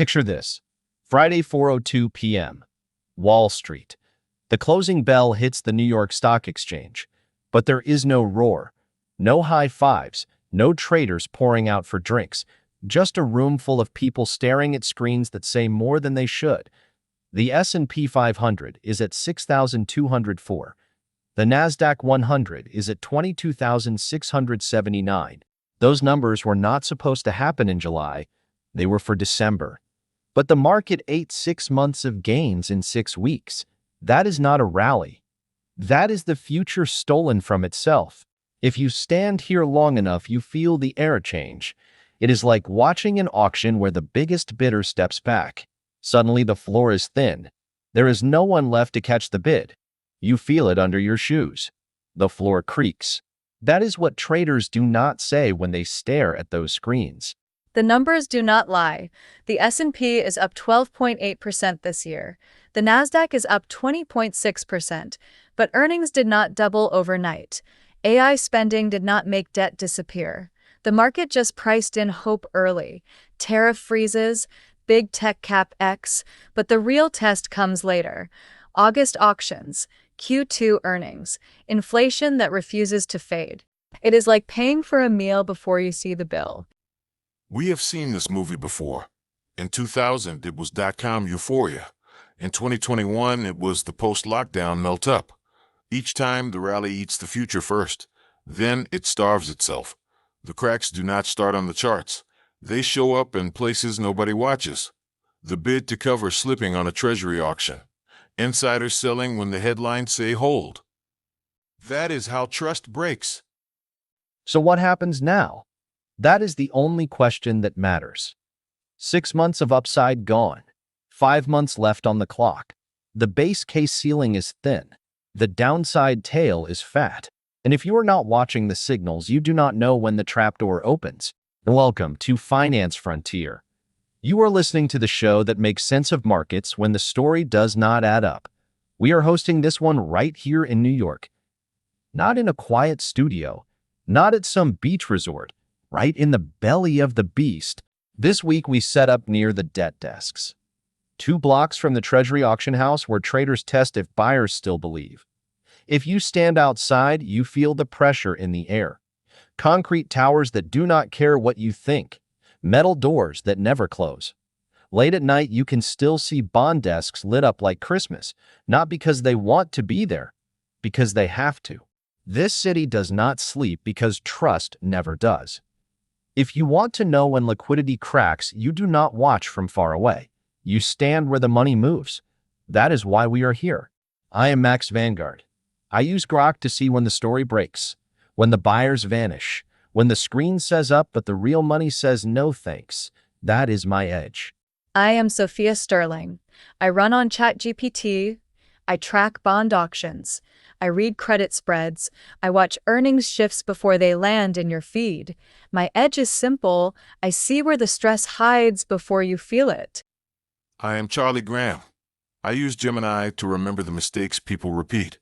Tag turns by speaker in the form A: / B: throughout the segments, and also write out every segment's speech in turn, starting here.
A: Picture this. Friday, 4:02 p.m. Wall Street. The closing bell hits the New York Stock Exchange, but there is no roar, no high fives, no traders pouring out for drinks, just a room full of people staring at screens that say more than they should. The S&P 500 is at 6,204. The Nasdaq 100 is at 22,679. Those numbers were not supposed to happen in July. They were for December. But the market ate 6 months of gains in 6 weeks. That is not a rally. That is the future stolen from itself. If you stand here long enough, you feel the air change. It is like watching an auction where the biggest bidder steps back. Suddenly the floor is thin. There is no one left to catch the bid. You feel it under your shoes. The floor creaks. That is what traders do not say when they stare at those screens.
B: The numbers do not lie. The S&P is up 12.8% this year. The Nasdaq is up 20.6%, but earnings did not double overnight. AI spending did not make debt disappear. The market just priced in hope early. Tariff freezes, big tech CapEx, but the real test comes later. August auctions, Q2 earnings, inflation that refuses to fade. It is like paying for a meal before you see the bill.
C: We have seen this movie before. In 2000, it was dot-com euphoria. In 2021, it was the post-lockdown melt-up. Each time, the rally eats the future first. Then it starves itself. The cracks do not start on the charts. They show up in places nobody watches. The bid to cover slipping on a Treasury auction. Insiders selling when the headlines say hold. That is how trust breaks.
A: So what happens now? That is the only question that matters. 6 months of upside gone. 5 months left on the clock. The base case ceiling is thin. The downside tail is fat. And if you are not watching the signals, you do not know when the trapdoor opens. Welcome to Finance Frontier. You are listening to the show that makes sense of markets when the story does not add up. We are hosting this one right here in New York. Not in a quiet studio, not at some beach resort, right in the belly of the beast. This week we set up near the debt desks. 2 blocks from the Treasury auction house where traders test if buyers still believe. If you stand outside, you feel the pressure in the air. Concrete towers that do not care what you think. Metal doors that never close. Late at night, you can still see bond desks lit up like Christmas, not because they want to be there, because they have to. This city does not sleep because trust never does. If you want to know when liquidity cracks, you do not watch from far away. You stand where the money moves. That is why we are here. I am Max Vanguard. I use Grok to see when the story breaks, when the buyers vanish, when the screen says up but the real money says no thanks. That is my edge.
B: I am Sophia Sterling. I run on ChatGPT. I track bond auctions. I read credit spreads. I watch earnings shifts before they land in your feed. My edge is simple. I see where the stress hides before you feel it.
C: I am Charlie Graham. I use Gemini to remember the mistakes people repeat.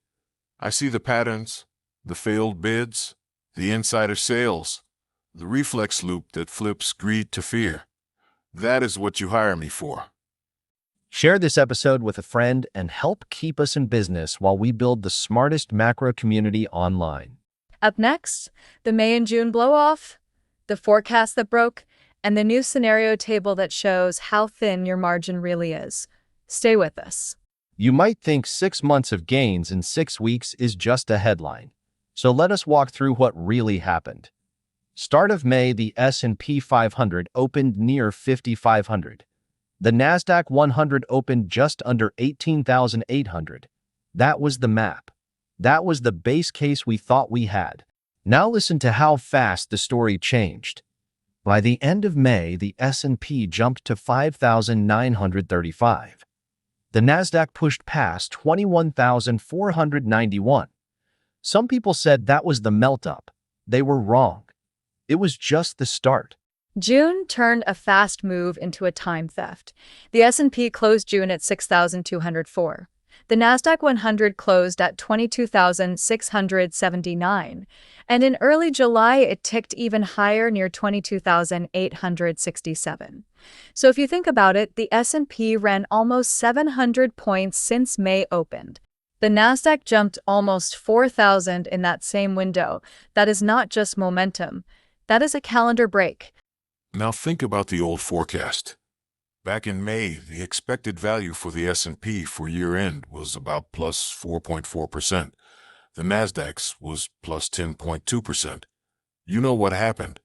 C: I see the patterns, the failed bids, the insider sales, the reflex loop that flips greed to fear. That is what you hire me for.
A: Share this episode with a friend and help keep us in business while we build the smartest macro community online.
B: Up next, the May and June blow-off, the forecast that broke, and the new scenario table that shows how thin your margin really is. Stay with us.
A: You might think 6 months of gains in 6 weeks is just a headline. So let us walk through what really happened. Start of May, the S&P 500 opened near 5,500. The Nasdaq 100 opened just under 18,800. That was the map. That was the base case we thought we had. Now listen to how fast the story changed. By the end of May, the S&P jumped to 5,935. The Nasdaq pushed past 21,491. Some people said that was the melt-up. They were wrong. It was just the start.
B: June turned a fast move into a time theft. The S&P closed June at 6,204. The Nasdaq 100 closed at 22,679, and in early July it ticked even higher near 22,867. So if you think about it, the S&P ran almost 700 points since May opened. The Nasdaq jumped almost 4,000 in that same window. That is not just momentum. That is a calendar break.
C: Now think about the old forecast. Back in May, the expected value for the S&P for year-end was about plus 4.4%. The Nasdaq's was plus 10.2%. You know what happened?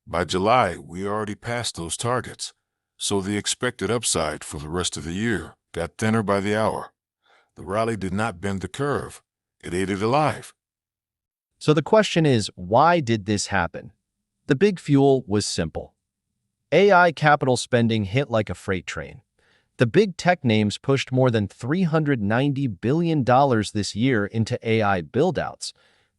C: By July, we already passed those targets. So the expected upside for the rest of the year got thinner by the hour. The rally did not bend the curve. It ate it alive.
A: So the question is, why did this happen? The big fuel was simple. AI capital spending hit like a freight train. The big tech names pushed more than $390 billion this year into AI buildouts,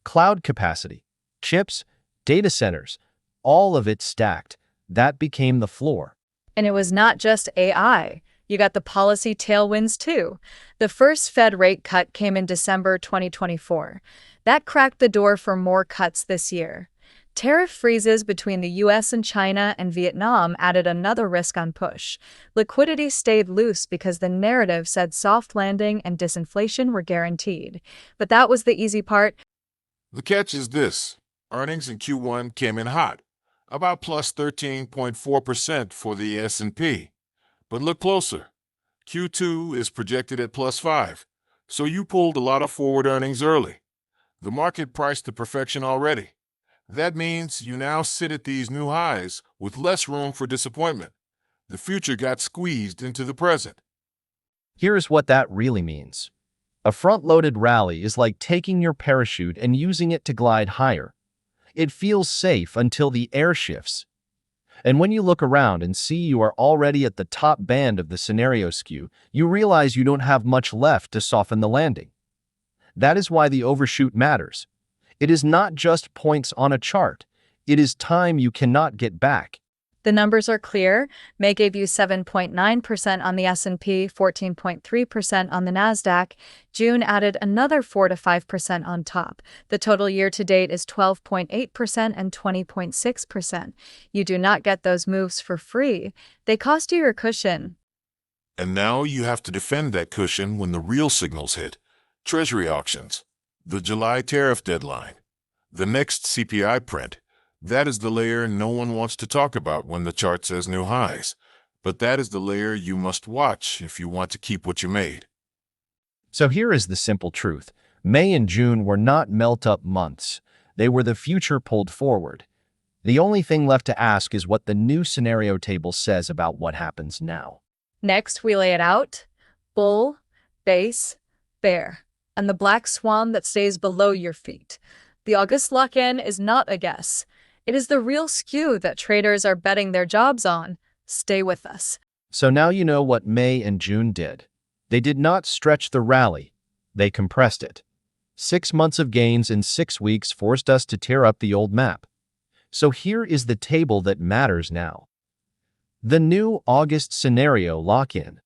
A: cloud capacity, chips, data centers, all of it stacked. That became the floor.
B: And it was not just AI. You got the policy tailwinds too. The first Fed rate cut came in December 2024. That cracked the door for more cuts this year. Tariff freezes between the US and China and Vietnam added another risk on push. Liquidity stayed loose because the narrative said soft landing and disinflation were guaranteed. But that was the easy part.
C: The catch is this. Earnings in Q1 came in hot, about plus 13.4% for the S&P. But look closer. Q2 is projected at plus 5, so you pulled a lot of forward earnings early. The market priced the perfection already. That means you now sit at these new highs with less room for disappointment. The future got squeezed into the present.
A: Here's what that really means. A front-loaded rally is like taking your parachute and using it to glide higher. It feels safe until the air shifts. And when you look around and see you are already at the top band of the scenario skew, you realize you don't have much left to soften the landing. That is why the overshoot matters. It is not just points on a chart. It is time you cannot get back.
B: The numbers are clear. May gave you 7.9% on the S&P, 14.3% on the Nasdaq. June added another 4 to 5% on top. The total year to date is 12.8% and 20.6%. You do not get those moves for free. They cost you your cushion.
C: And now you have to defend that cushion when the real signals hit. Treasury auctions. The July tariff deadline. The next CPI print. That is the layer no one wants to talk about when the chart says new highs. But that is the layer you must watch if you want to keep what you made.
A: So here is the simple truth. May and June were not melt-up months. They were the future pulled forward. The only thing left to ask is what the new scenario table says about what happens now.
B: Next, we lay it out. Bull, base, bear, and the black swan that stays below your feet. The August lock-in is not a guess. It is the real skew that traders are betting their jobs on. Stay with us.
A: So now you know what May and June did. They did not stretch the rally. They compressed it. 6 months of gains in 6 weeks forced us to tear up the old map. So here is the table that matters now. The new August scenario lock-in.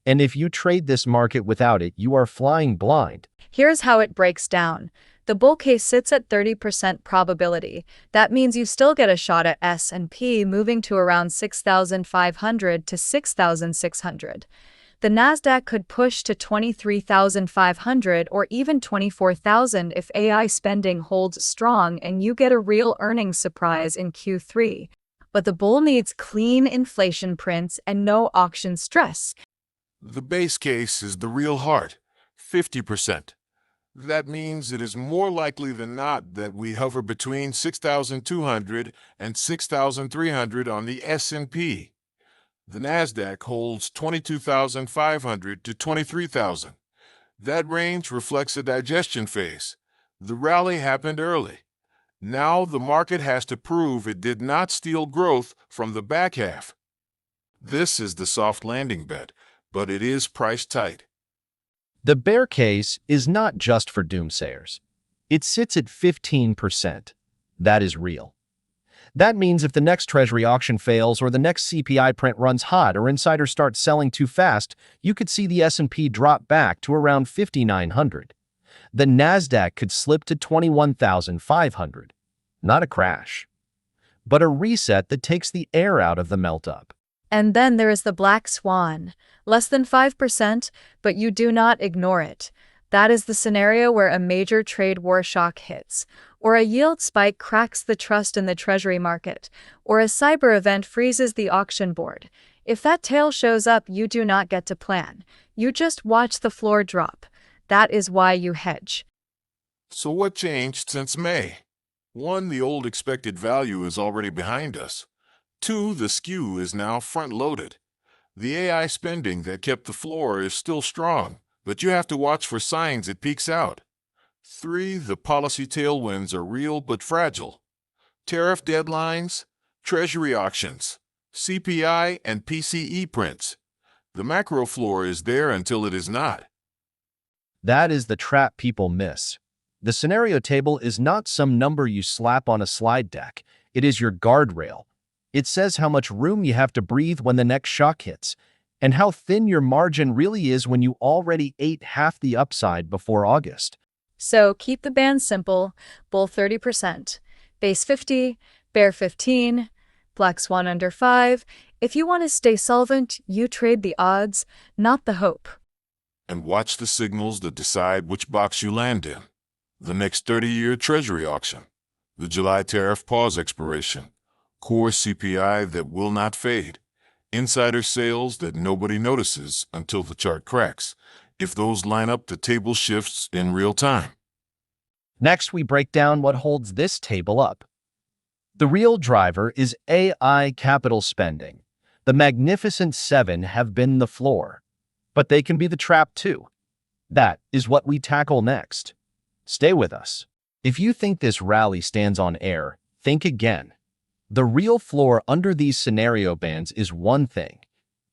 A: And if you trade this market without it, you are flying blind.
B: Here's how it breaks down. The bull case sits at 30% probability. That means you still get a shot at S&P moving to around 6,500 to 6,600. The Nasdaq could push to 23,500 or even 24,000 if AI spending holds strong and you get a real earnings surprise in Q3. But the bull needs clean inflation prints and no auction stress.
C: The base case is the real heart, 50%. That means it is more likely than not that we hover between 6,200 and 6,300 on the S&P. The Nasdaq holds 22,500 to 23,000. That range reflects a digestion phase. The rally happened early. Now the market has to prove it did not steal growth from the back half. This is the soft landing bet, but it is price tight.
A: The bear case is not just for doomsayers. It sits at 15%. That is real. That means if the next Treasury auction fails or the next CPI print runs hot or insiders start selling too fast, you could see the S&P drop back to around 5,900. The Nasdaq could slip to 21,500. Not a crash, but a reset that takes the air out of the melt-up.
B: And then there is the black swan, less than 5%, but you do not ignore it. That is the scenario where a major trade war shock hits, or a yield spike cracks the trust in the Treasury market, or a cyber event freezes the auction board. If that tail shows up, you do not get to plan. You just watch the floor drop. That is why you hedge.
C: So what changed since May? 1, the old expected value is already behind us. 2, the skew is now front-loaded. The AI spending that kept the floor is still strong, but you have to watch for signs it peaks out. 3, the policy tailwinds are real but fragile. Tariff deadlines, Treasury auctions, CPI and PCE prints. The macro floor is there until it is not.
A: That is the trap people miss. The scenario table is not some number you slap on a slide deck. It is your guardrail. It says how much room you have to breathe when the next shock hits, and how thin your margin really is when you already ate half the upside before August.
B: So keep the band simple: bull 30%, base 50, bear 15, black swan under 5. If you want to stay solvent, you trade the odds, not the hope.
C: And watch the signals that decide which box you land in. The next 30-year Treasury auction, the July tariff pause expiration, core CPI that will not fade, insider sales that nobody notices until the chart cracks. If those line up, the table shifts in real time.
A: Next, we break down what holds this table up. The real driver is AI capital spending. The Magnificent Seven have been the floor, but they can be the trap too. That is what we tackle next. Stay with us. If you think this rally stands on air, think again. The real floor under these scenario bands is one thing: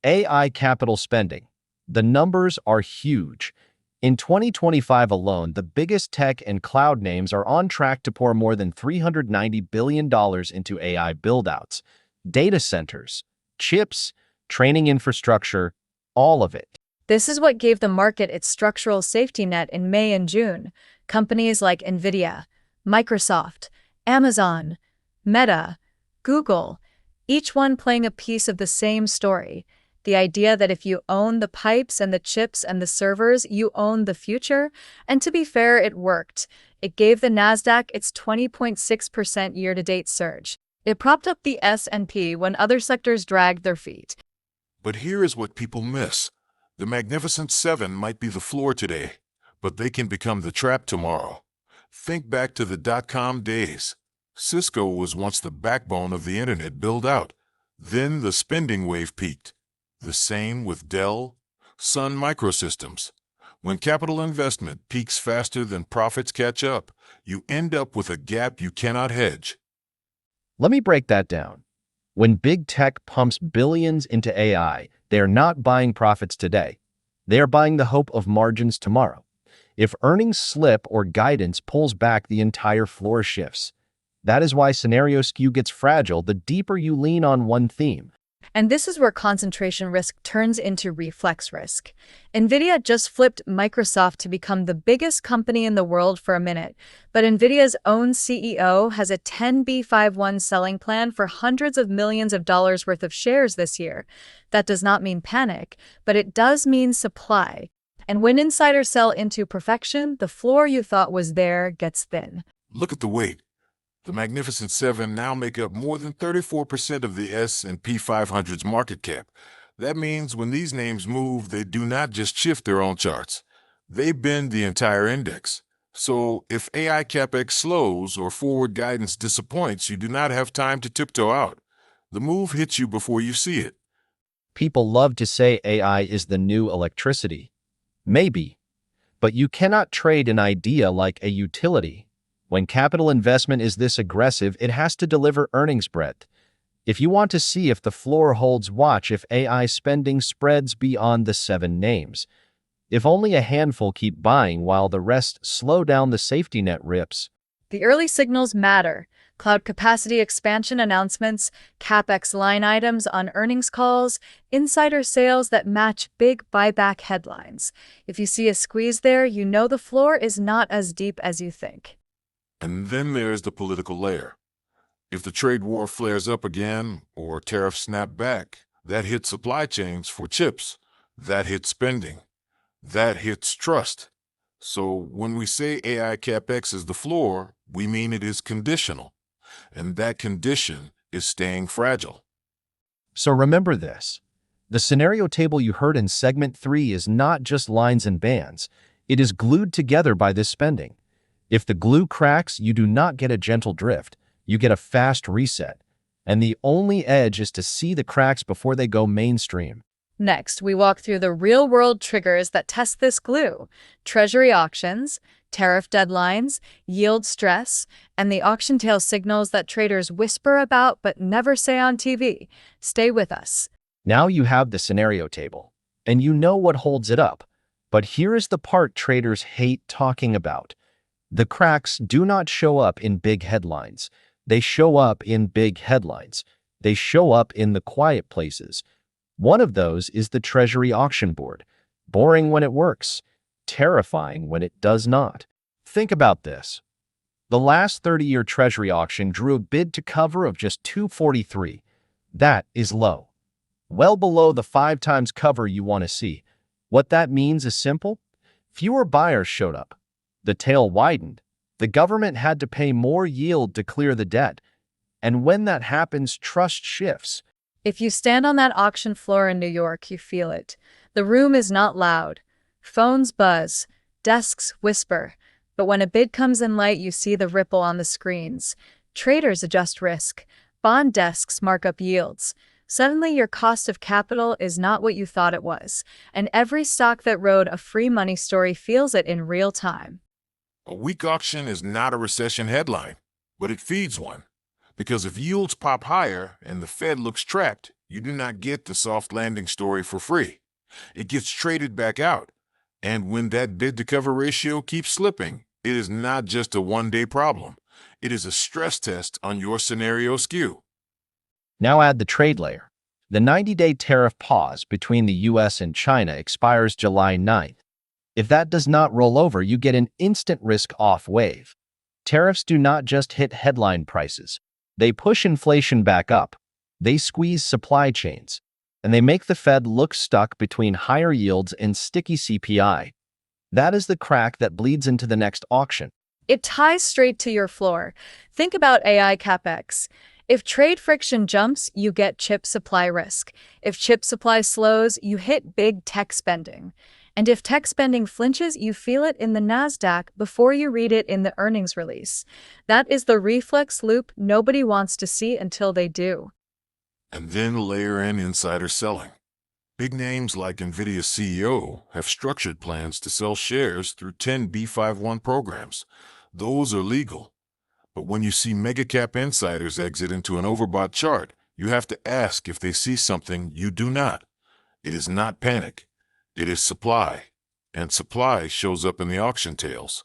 A: AI capital spending. The numbers are huge. In 2025 alone, the biggest tech and cloud names are on track to pour more than $390 billion into AI buildouts, data centers, chips, training infrastructure, all of it.
B: This is what gave the market its structural safety net in May and June. Companies like Nvidia, Microsoft, Amazon, Meta, Google, each one playing a piece of the same story. The idea that if you own the pipes and the chips and the servers, you own the future. And to be fair, it worked. It gave the Nasdaq its 20.6% year-to-date surge. It propped up the S&P when other sectors dragged their feet.
C: But here is what people miss. The Magnificent Seven might be the floor today, but they can become the trap tomorrow. Think back to the dot-com days. Cisco was once the backbone of the internet build-out. Then the spending wave peaked. The same with Dell, Sun Microsystems. When capital investment peaks faster than profits catch up, you end up with a gap you cannot hedge.
A: Let me break that down. When big tech pumps billions into AI, they are not buying profits today. They are buying the hope of margins tomorrow. If earnings slip or guidance pulls back, the entire floor shifts. That is why scenario skew gets fragile the deeper you lean on one theme.
B: And this is where concentration risk turns into reflex risk. Nvidia just flipped Microsoft to become the biggest company in the world for a minute, but Nvidia's own CEO has a 10b5-1 selling plan for hundreds of millions of dollars worth of shares this year. That does not mean panic, but it does mean supply. And when insiders sell into perfection, the floor you thought was there gets thin.
C: Look at the weight. The Magnificent Seven now make up more than 34% of the S&P 500's market cap. That means when these names move, they do not just shift their own charts. They bend the entire index. So if AI CapEx slows or forward guidance disappoints, you do not have time to tiptoe out. The move hits you before you see it.
A: People love to say AI is the new electricity. Maybe. But you cannot trade an idea like a utility. When capital investment is this aggressive, it has to deliver earnings breadth. If you want to see if the floor holds, watch if AI spending spreads beyond the 7 names. If only a handful keep buying while the rest slow down, the safety net rips.
B: The early signals matter. cloud capacity expansion announcements, CapEx line items on earnings calls, insider sales that match big buyback headlines. If you see a squeeze there, you know the floor is not as deep as you think.
C: And then there's the political layer. If the trade war flares up again or tariffs snap back, that hits supply chains for chips. That hits spending. That hits trust. So when we say AI CapEx is the floor, we mean it is conditional. And that condition is staying fragile.
A: So remember this. The scenario table you heard in segment 3 is not just lines and bands. It is glued together by this spending. If the glue cracks, you do not get a gentle drift. You get a fast reset. And the only edge is to see the cracks before they go mainstream.
B: Next, we walk through the real-world triggers that test this glue: Treasury auctions, tariff deadlines, yield stress, and the auction tail signals that traders whisper about but never say on TV. Stay with us.
A: Now you have the scenario table, and you know what holds it up. But here is the part traders hate talking about. The cracks do not show up in big headlines. They show up in big headlines. They show up in the quiet places. One of those is the Treasury auction board. Boring when it works, terrifying when it does not. Think about this. The last 30-year Treasury auction drew a bid to cover of just 243. That is low. Well below the 5 times cover you want to see. What that means is simple. Fewer buyers showed up. The tail widened. The government had to pay more yield to clear the debt. And when that happens, trust shifts.
B: If you stand on that auction floor in New York, you feel it. The room is not loud. Phones buzz. Desks whisper. But when a bid comes in light, you see the ripple on the screens. Traders adjust risk. Bond desks mark up yields. Suddenly, your cost of capital is not what you thought it was. And every stock that rode a free money story feels it in real time.
C: A weak auction is not a recession headline, but it feeds one. Because if yields pop higher and the Fed looks trapped, you do not get the soft landing story for free. It gets traded back out. And when that bid-to-cover ratio keeps slipping, it is not just a one-day problem. It is a stress test on your scenario skew.
A: Now add the trade layer. The 90-day tariff pause between the US and China expires July 9th. If that does not roll over, you get an instant risk-off wave. Tariffs do not just hit headline prices. They push inflation back up. They squeeze supply chains. And they make the Fed look stuck between higher yields and sticky CPI. That is the crack that bleeds into the next auction.
B: It ties straight to your floor. Think about AI CapEx. If trade friction jumps, you get chip supply risk. If chip supply slows, you hit big tech spending. And if tech spending flinches, you feel it in the Nasdaq before you read it in the earnings release. That is the reflex loop nobody wants to see until they do.
C: And then layer in insider selling. Big names like NVIDIA's CEO have structured plans to sell shares through 10b5-1 programs. Those are legal. But when you see mega-cap insiders exit into an overbought chart, you have to ask if they see something you do not. It is not panic. It is supply, and supply shows up in the auction tails.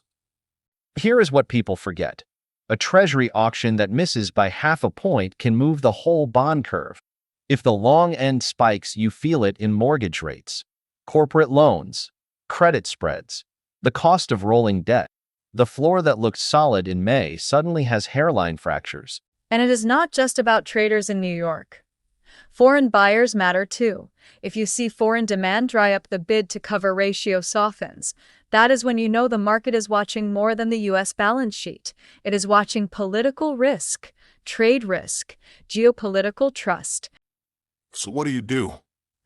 A: Here is what people forget. A Treasury auction that misses by half a point can move the whole bond curve. If the long end spikes, you feel it in mortgage rates, corporate loans, credit spreads, the cost of rolling debt. The floor that looked solid in May suddenly has hairline fractures.
B: And it is not just about traders in New York. Foreign buyers matter too. If you see foreign demand dry up, the bid-to-cover ratio softens. That is when you know the market is watching more than the U.S. balance sheet. It is watching political risk, trade risk, geopolitical trust.
C: So what do?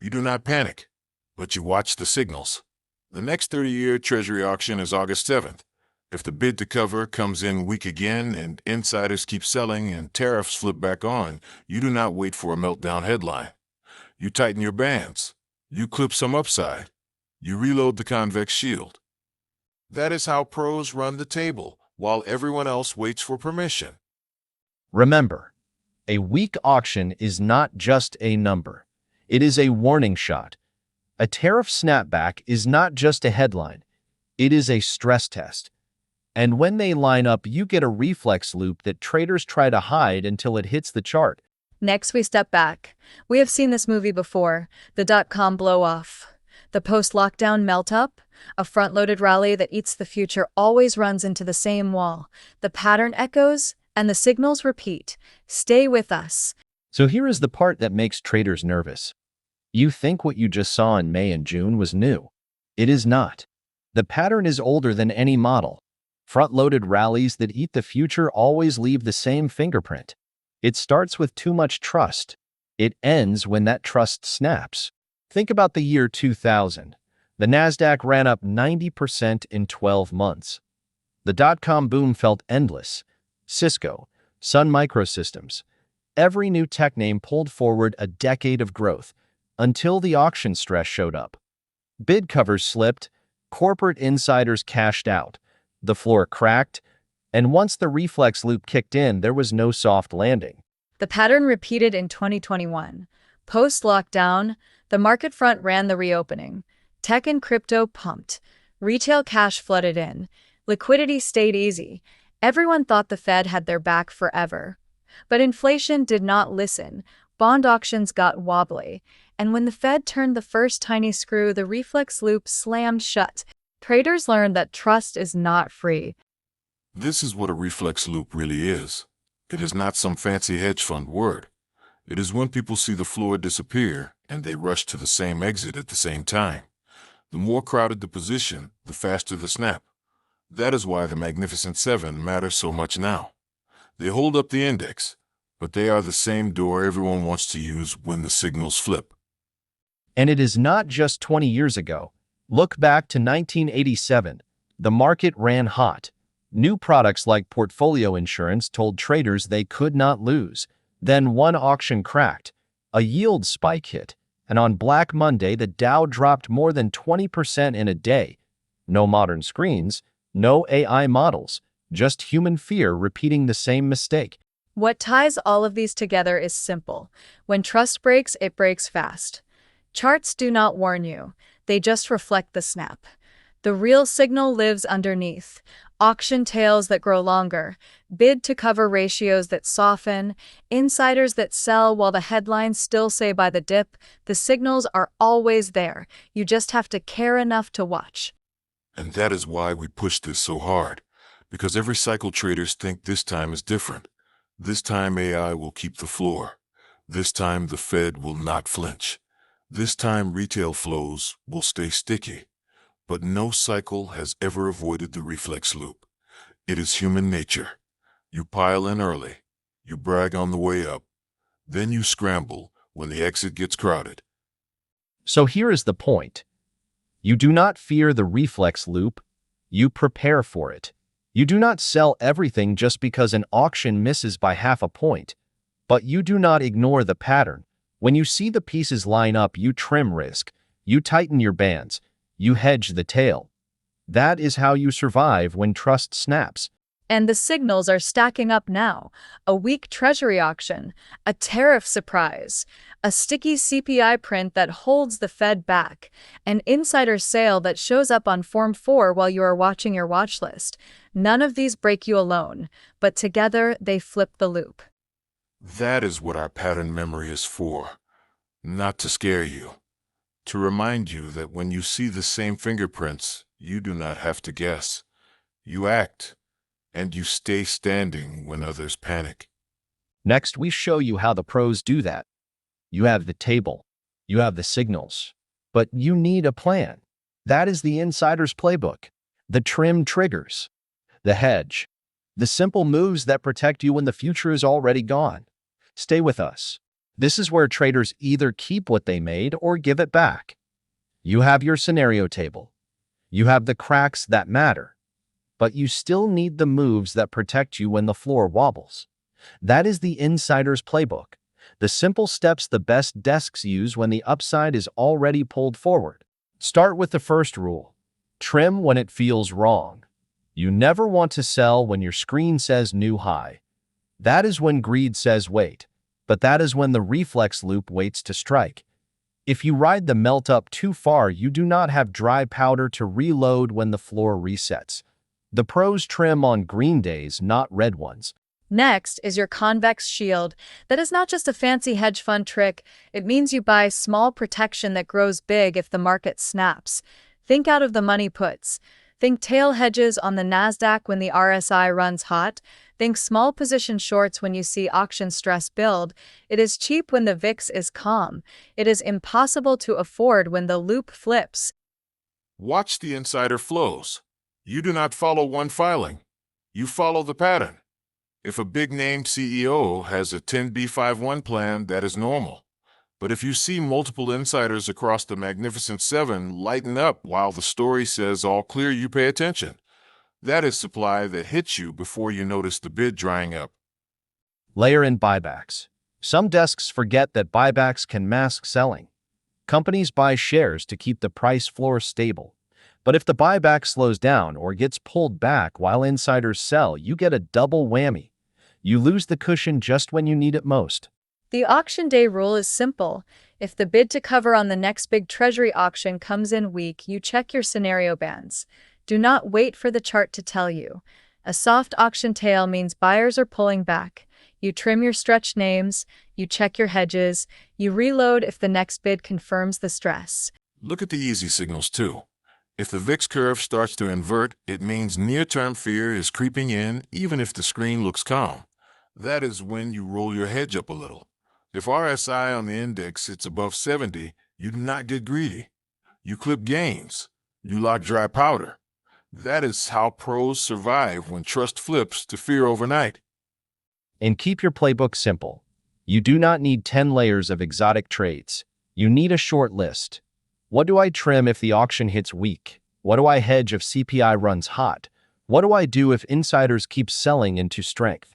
C: You do not panic, but you watch the signals. The next 30-year Treasury auction is August 7th. If the bid-to-cover comes in weak again and insiders keep selling and tariffs flip back on, you do not wait for a meltdown headline. You tighten your bands. You clip some upside. You reload the convex shield. That is how pros run the table, while everyone else waits for permission.
A: Remember, a weak auction is not just a number. It is a warning shot. A tariff snapback is not just a headline. It is a stress test. And when they line up, you get a reflex loop that traders try to hide until it hits the chart.
B: Next, we step back. We have seen this movie before, the dot-com blow-off. The post-lockdown melt-up, a front-loaded rally that eats the future always runs into the same wall. The pattern echoes, and the signals repeat. Stay with us.
A: So here is the part that makes traders nervous. You think what you just saw in May and June was new. It is not. The pattern is older than any model. Front-loaded rallies that eat the future always leave the same fingerprint. It starts with too much trust. It ends when that trust snaps. Think about the year 2000. The Nasdaq ran up 90% in 12 months. The dot-com boom felt endless. Cisco, Sun Microsystems, every new tech name pulled forward a decade of growth until the auction stress showed up. Bid covers slipped, corporate insiders cashed out, the floor cracked, and once the reflex loop kicked in, there was no soft landing.
B: The pattern repeated in 2021. Post-lockdown, the market front ran the reopening. Tech and crypto pumped. Retail cash flooded in. Liquidity stayed easy. Everyone thought the Fed had their back forever. But inflation did not listen. Bond auctions got wobbly. And when the Fed turned the first tiny screw, the reflex loop slammed shut. Traders learned that trust is not free.
C: This is what a reflex loop really is. It is not some fancy hedge fund word. It is when people see the floor disappear and they rush to the same exit at the same time. The more crowded the position, the faster the snap. That is why the Magnificent Seven matters so much now. They hold up the index, but they are the same door everyone wants to use when the signals flip.
A: And it is not just 20 years ago. Look back to 1987. The market ran hot. New products like portfolio insurance told traders they could not lose. Then one auction cracked. A yield spike hit. And on Black Monday, the Dow dropped more than 20% in a day. No modern screens, no AI models, just human fear repeating the same mistake.
B: What ties all of these together is simple. When trust breaks, it breaks fast. Charts do not warn you. They just reflect the snap. The real signal lives underneath. Auction tails that grow longer, bid-to-cover ratios that soften, insiders that sell while the headlines still say buy the dip. The signals are always there. You just have to care enough to watch.
C: And that is why we push this so hard. Because every cycle traders think this time is different. This time AI will keep the floor. This time the Fed will not flinch. This time retail flows will stay sticky. But no cycle has ever avoided the reflex loop. It is human nature. You pile in early. You brag on the way up. Then you scramble when the exit gets crowded.
A: So here is the point. You do not fear the reflex loop. You prepare for it. You do not sell everything just because an auction misses by half a point. But you do not ignore the pattern. When you see the pieces line up, you trim risk. You tighten your bands. You hedge the tail. That is how you survive when trust snaps.
B: And the signals are stacking up now. A weak Treasury auction, a tariff surprise, a sticky CPI print that holds the Fed back, an insider sale that shows up on Form 4 while you are watching your watch list. None of these break you alone, but together they flip the loop.
C: That is what our pattern memory is for. Not to scare you. To remind you that when you see the same fingerprints, you do not have to guess. You act, and you stay standing when others panic.
A: Next, we show you how the pros do that. You have the table, you have the signals, but you need a plan. That is the insider's playbook, the trim triggers, the hedge, the simple moves that protect you when the future is already gone. Stay with us. This is where traders either keep what they made or give it back. You have your scenario table. You have the cracks that matter. But you still need the moves that protect you when the floor wobbles. That is the insider's playbook. The simple steps the best desks use when the upside is already pulled forward. Start with the first rule. Trim when it feels wrong. You never want to sell when your screen says new high. That is when greed says wait. But that is when the reflex loop waits to strike. If you ride the melt up too far, you do not have dry powder to reload when the floor resets. The pros trim on green days, not red ones.
B: Next is your convex shield. That is not just a fancy hedge fund trick. It means you buy small protection that grows big if the market snaps. Think out of the money puts. Think tail hedges on the Nasdaq when the RSI runs hot. Think small position shorts when you see auction stress build. It is cheap when the VIX is calm. It is impossible to afford when the loop flips.
C: Watch the insider flows. You do not follow one filing. You follow the pattern. If a big-name CEO has a 10b5-1 plan, that is normal. But if you see multiple insiders across the Magnificent Seven lighten up while the story says all clear, you pay attention. That is supply that hits you before you notice the bid drying up.
A: Layer in buybacks. Some desks forget that buybacks can mask selling. Companies buy shares to keep the price floor stable. But if the buyback slows down or gets pulled back while insiders sell, you get a double whammy. You lose the cushion just when you need it most.
B: The auction day rule is simple. If the bid to cover on the next big Treasury auction comes in weak, you check your scenario bands. Do not wait for the chart to tell you. A soft auction tail means buyers are pulling back. You trim your stretch names, you check your hedges, you reload if the next bid confirms the stress.
C: Look at the easy signals too. If the VIX curve starts to invert, it means near-term fear is creeping in, even if the screen looks calm. That is when you roll your hedge up a little. If RSI on the index sits above 70, you do not get greedy. You clip gains. You lock dry powder. That is how pros survive when trust flips to fear overnight.
A: And keep your playbook simple. You do not need 10 layers of exotic trades. You need a short list. What do I trim if the auction hits weak? What do I hedge if CPI runs hot? What do I do if insiders keep selling into strength?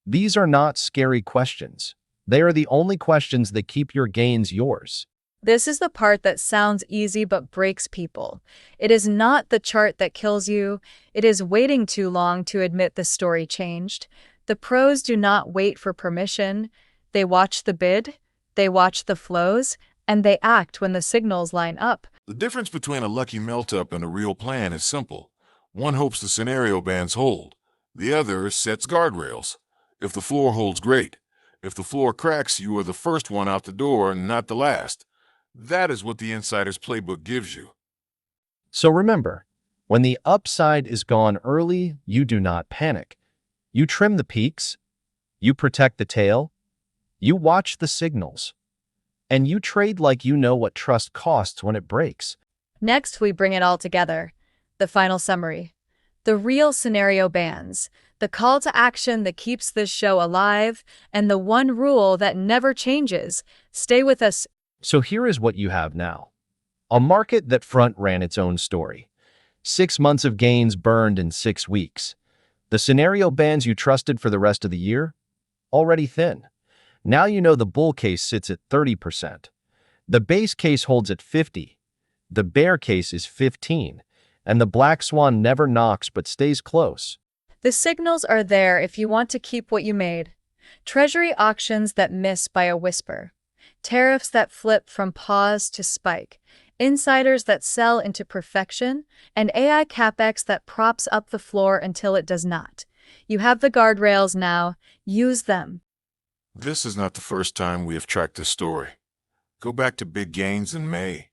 A: These are not scary questions. They are the only questions that keep your gains yours.
B: This is the part that sounds easy but breaks people. It is not the chart that kills you. It is waiting too long to admit the story changed. The pros do not wait for permission. They watch the bid, they watch the flows, and they act when the signals line up.
C: The difference between a lucky melt-up and a real plan is simple. One hopes the scenario bands hold. The other sets guardrails. If the floor holds, great. If the floor cracks, you are the first one out the door, not the last. That is what the insider's playbook gives you.
A: So remember, when the upside is gone early, you do not panic. You trim the peaks, you protect the tail, you watch the signals, and you trade like you know what trust costs when it breaks.
B: Next, we bring it all together. The final summary. The real scenario bands, the call to action that keeps this show alive, and the one rule that never changes. Stay with us.
A: So here is what you have now. A market that front-ran its own story. 6 months of gains burned in 6 weeks. The scenario bands you trusted for the rest of the year? Already thin. Now you know the bull case sits at 30%. The base case holds at 50. The bear case is 15. And the black swan never knocks but stays close.
B: The signals are there if you want to keep what you made. Treasury auctions that miss by a whisper. Tariffs that flip from pause to spike. Insiders that sell into perfection, and AI CapEx that props up the floor until it does not. You have the guardrails now. Use them.
C: This is not the first time we have tracked this story. Go back to big gains in May.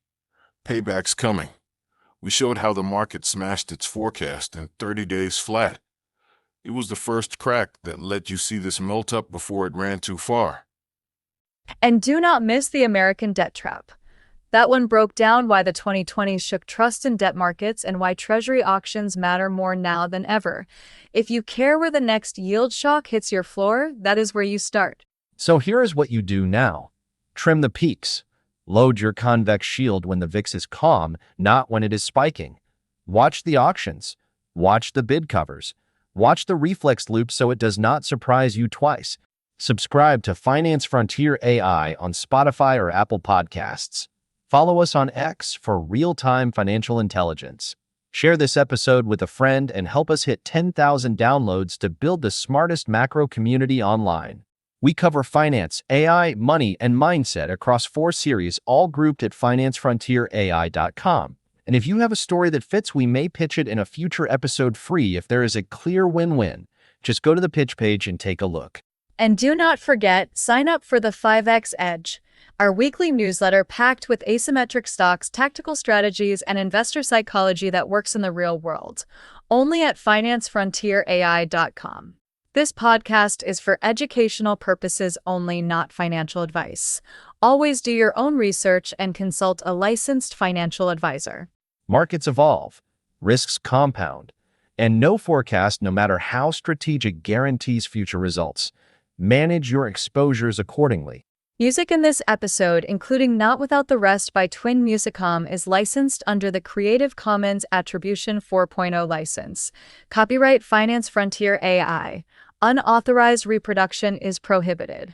C: Payback's coming. We showed how the market smashed its forecast in 30 days flat. It was the first crack that let you see this melt up before it ran too far.
B: And do not miss the American debt trap. That one broke down why the 2020s shook trust in debt markets and why Treasury auctions matter more now than ever. If you care where the next yield shock hits your floor, that is where you start.
A: So here is what you do now. Trim the peaks. Load your convex shield when the VIX is calm, not when it is spiking. Watch the auctions. Watch the bid covers. Watch the reflex loop so it does not surprise you twice. Subscribe to Finance Frontier AI on Spotify or Apple Podcasts. Follow us on X for real-time financial intelligence. Share this episode with a friend and help us hit 10,000 downloads to build the smartest macro community online. We cover finance, AI, money, and mindset across 4 series, all grouped at financefrontierai.com. And if you have a story that fits, we may pitch it in a future episode free if there is a clear win-win. Just go to the pitch page and take a look.
B: And do not forget, sign up for the 5X Edge, our weekly newsletter packed with asymmetric stocks, tactical strategies, and investor psychology that works in the real world. Only at financefrontierai.com. This podcast is for educational purposes only, not financial advice. Always do your own research and consult a licensed financial advisor.
A: Markets evolve, risks compound, and no forecast, no matter how strategic, guarantees future results. Manage your exposures accordingly.
B: Music in this episode, including Not Without the Rest by Twin Musicom, is licensed under the Creative Commons Attribution 4.0 license. Copyright Finance Frontier AI. Unauthorized reproduction is prohibited.